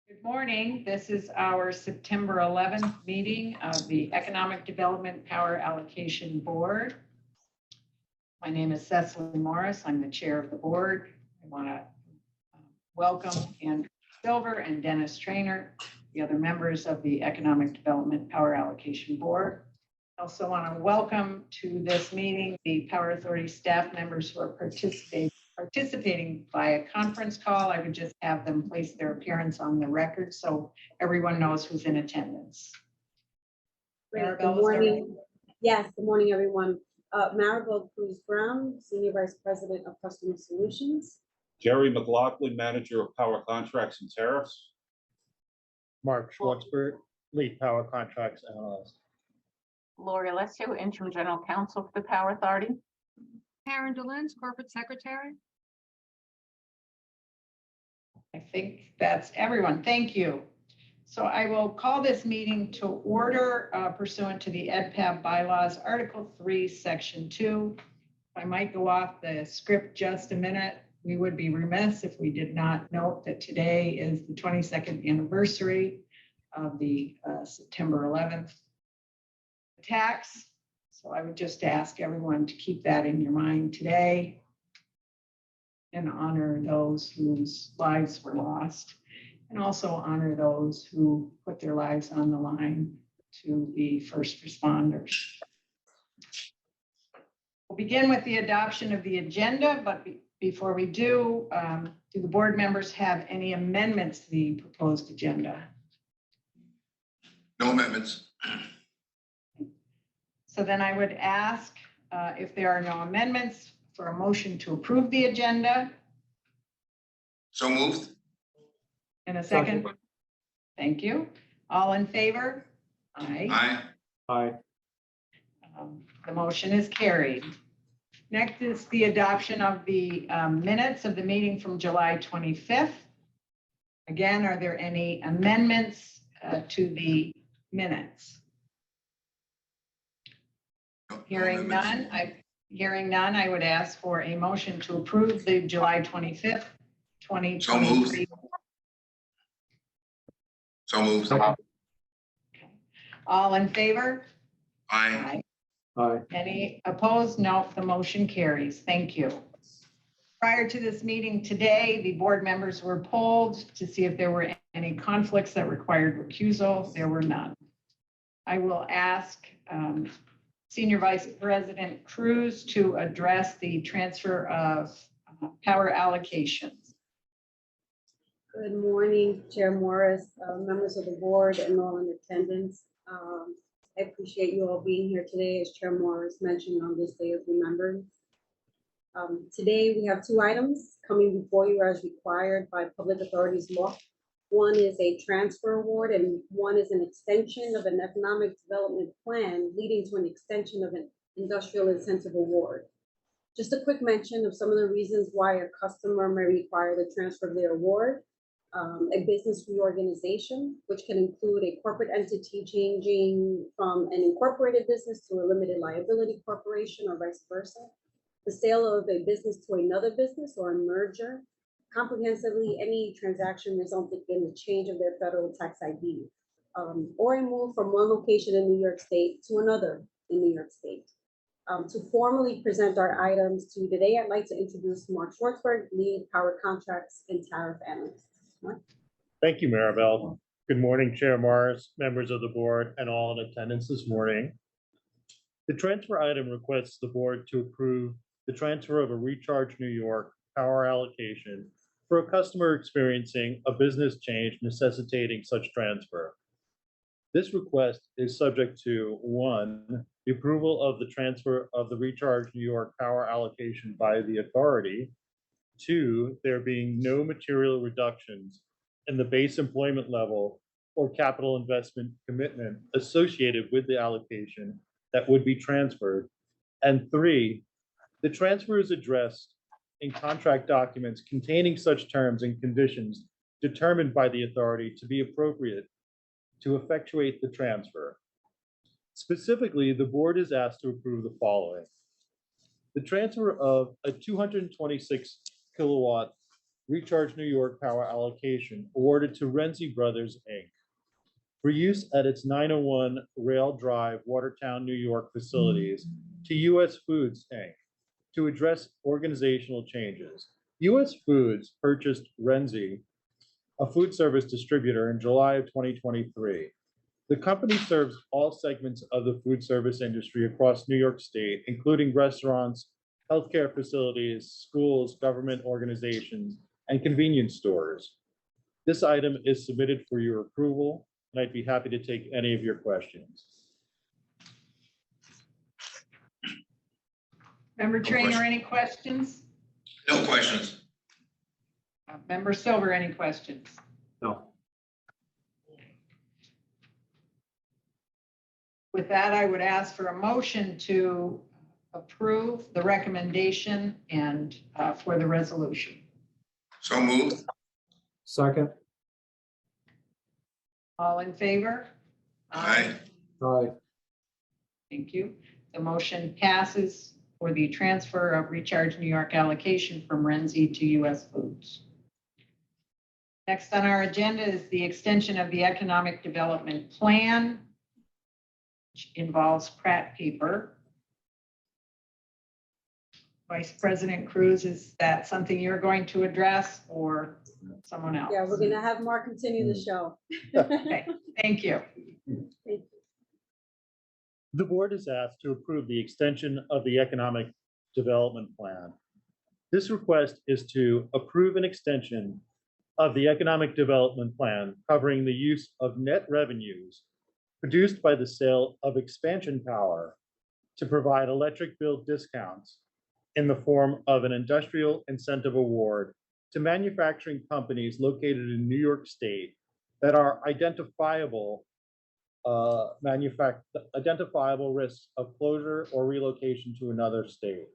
Good morning. This is our September 11th meeting of the Economic Development Power Allocation Board. My name is Cecily Morris. I'm the chair of the board. I want to welcome Andrew Silver and Dennis Trainer, the other members of the Economic Development Power Allocation Board. I also want to welcome to this meeting the Power Authority staff members who are participating via conference call. I would just have them place their appearance on the record so everyone knows who's in attendance. Great. Good morning. Yes, good morning, everyone. Maribel Cruz Brown, Senior Vice President of Customer Solutions. Jerry McLaughlin, Manager of Power Contracts and Tariffs. Mark Schwartzberg, Lead Power Contracts Analyst. Lori Alessio, Interim General Counsel for the Power Authority. Karen DeLenz, Corporate Secretary. I think that's everyone. Thank you. So I will call this meeting to order pursuant to the EdPAB bylaws, Article 3, Section 2. I might go off the script just a minute. We would be remiss if we did not note that today is the 22nd anniversary of the September 11th attacks. So I would just ask everyone to keep that in your mind today and honor those whose lives were lost, and also honor those who put their lives on the line to be first responders. We'll begin with the adoption of the agenda, but before we do the board members have any amendments to the proposed agenda? No amendments. So then I would ask if there are no amendments for a motion to approve the agenda. So moved. In a second. Thank you. All in favor? Aye. Aye. Aye. The motion is carried. Next is the adoption of the minutes of the meeting from July 25th. Again, are there any amendments to the minutes? Hearing none, I would ask for a motion to approve the July 25th, 2023. So moved. Okay. All in favor? Aye. Aye. Any opposed? No, the motion carries. Thank you. Prior to this meeting today, the board members were polled to see if there were any conflicts that required recusal. There were none. I will ask Senior Vice President Cruz to address the transfer of power allocations. Good morning, Chair Morris, members of the board, and all in attendance. I appreciate you all being here today, as Chair Morris mentioned, on this day of remembrance. Today, we have two items coming before you as required by public authorities law. One is a transfer award, and one is an extension of an economic development plan leading to an extension of an industrial incentive award. Just a quick mention of some of the reasons why a customer may require the transfer of their award. A business reorganization, which can include a corporate entity changing from an incorporated business to a limited liability corporation or vice versa. The sale of a business to another business or a merger. Comprehensively, any transaction resulting in the change of their federal tax ID, or a move from one location in New York State to another in New York State. To formally present our items to you today, I'd like to introduce Mark Schwartzberg, Lead Power Contracts and Tariff Analyst. Mark? Thank you, Maribel. Good morning, Chair Morris, members of the board, and all in attendance this morning. The transfer item requests the board to approve the transfer of a Recharge New York power allocation for a customer experiencing a business change necessitating such transfer. This request is subject to 1, the approval of the transfer of the Recharge New York power allocation by the authority. 2, there being no material reductions in the base employment level or capital investment commitment associated with the allocation that would be transferred. And 3, the transfer is addressed in contract documents containing such terms and conditions determined by the authority to be appropriate to effectuate the transfer. Specifically, the board is asked to approve the following: the transfer of a 226 kilowatt Recharge New York Power Allocation awarded to Renzi Brothers, Inc. for use at its 901 Rail Drive, Watertown, New York facilities to US Foods, Inc. to address organizational changes. US Foods purchased Renzi, a food service distributor, in July of 2023. The company serves all segments of the food service industry across New York State, including restaurants, healthcare facilities, schools, government organizations, and convenience stores. This item is submitted for your approval, and I'd be happy to take any of your questions. Member No Trainer, question. any questions? No questions. Member Silver, any questions? No. With that, I would ask for a motion to approve the recommendation and for the resolution. So moved. Second. All in favor? Aye. Aye. Thank you. The motion passes for the transfer of Recharge New York allocation from Renzi to US Foods. Next on our agenda is the extension of the Economic Development Plan, which involves Pratt Paper. Vice President Cruz, is that something you're going to address or someone else? Yeah, we're gonna have Mark continue the show. Okay, thank you. The board is asked to approve the extension of the Economic Development Plan. This request is to approve an extension of the Economic Development Plan covering the use of net revenues produced by the sale of expansion power to provide electric bill discounts in the form of an industrial incentive award to manufacturing companies located in New York State that are identifiable risks of closure or relocation to another state.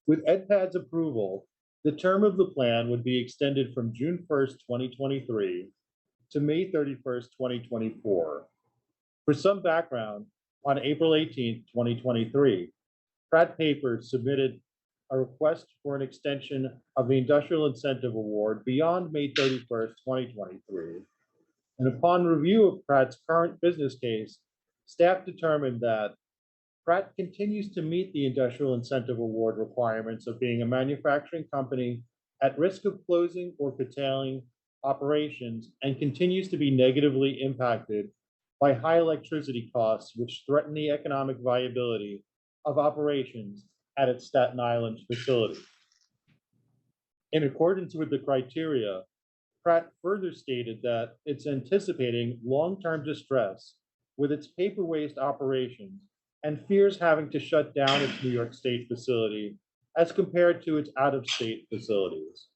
With EdPAD's approval, the term of the plan would be extended from June 1st, 2023 to May 31st, 2024. For some background, on April 18th, 2023, Pratt Paper submitted a request for an extension of the Industrial Incentive Award beyond May 31st, 2023. And upon review of Pratt's current business case, staff determined that Pratt continues to meet the Industrial Incentive Award requirements of being a manufacturing company at risk of closing or curtailing operations and continues to be negatively impacted by high electricity costs, which threaten the economic viability of operations at its Staten Island facility. In accordance with the criteria, Pratt further stated that it's anticipating long-term distress with its paper waste operations and fears having to shut down its New York State facility as compared to its out-of-state facilities.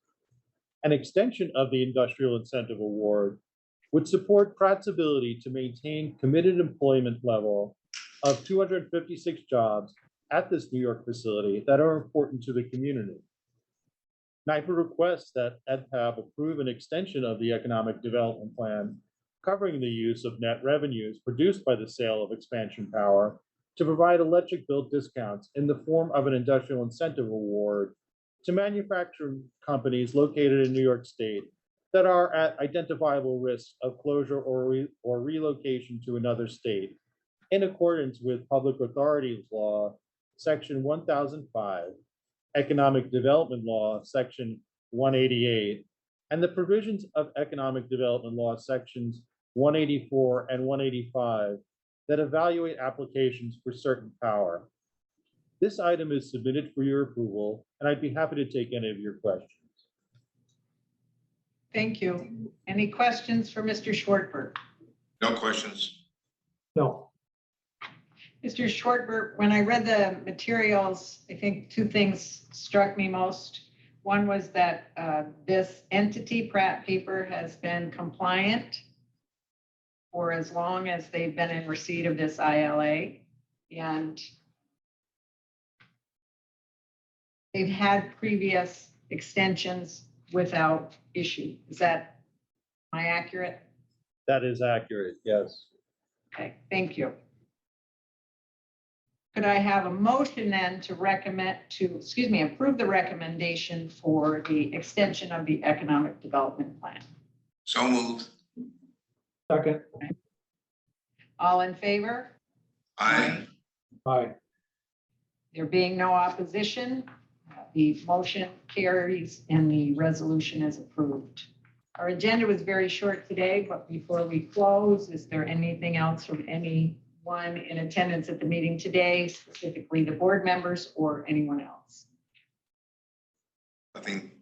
An extension of the Industrial Incentive Award would support Pratt's ability to maintain committed employment level of 256 jobs at this New York facility that are important to the community. NYPA requests that EdPAB approve an extension of the Economic Development Plan covering the use of net revenues produced by the sale of expansion power to provide electric bill discounts in the form of an industrial incentive award to manufacturing companies located in New York State that are at identifiable risk of closure or relocation to another state in accordance with Public Authorities Law, Section 1005, Economic Development Law, Section 188, and the provisions of Economic Development Law, Sections 184 and 185 that evaluate applications for certain power. This item is submitted for your approval, and I'd be happy to take any of your questions. Thank you. Any questions for Mr. Schwartberg? No questions. No. Mr. Schwartberg, when I read the materials, I think two things struck me most. One was that this entity, Pratt Paper, has been compliant for as long as they've been in receipt of this ILA. And they've had previous extensions without issue. Is that, am I accurate? That is accurate, yes. Okay, thank you. Could I have a motion then to approve the recommendation for the extension of the economic development plan? So moved. Second. All in favor? Aye. Aye. There being no opposition, the motion carries and the resolution is approved. Our agenda was very short today, but before we close, is there anything else from anyone in attendance at the meeting today, specifically the board members or anyone else? I think,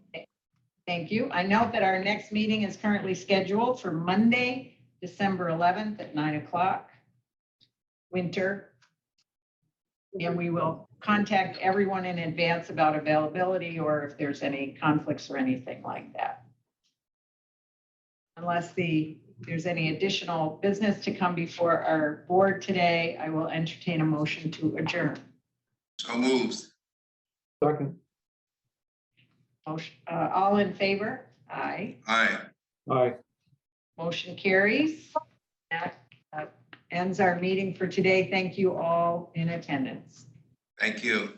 Thank you. I note that our next meeting is currently scheduled for Monday, December 11th at 9 o'clock. Winter. And we will contact everyone in advance about availability or if there's any conflicts or anything like that. Unless there's any additional business to come before our board today, I will entertain a motion to adjourn. so moved. Second. Motion, all in favor? Aye. Aye. Aye. Motion carries. That ends our meeting for today. Thank you all in attendance. Thank you.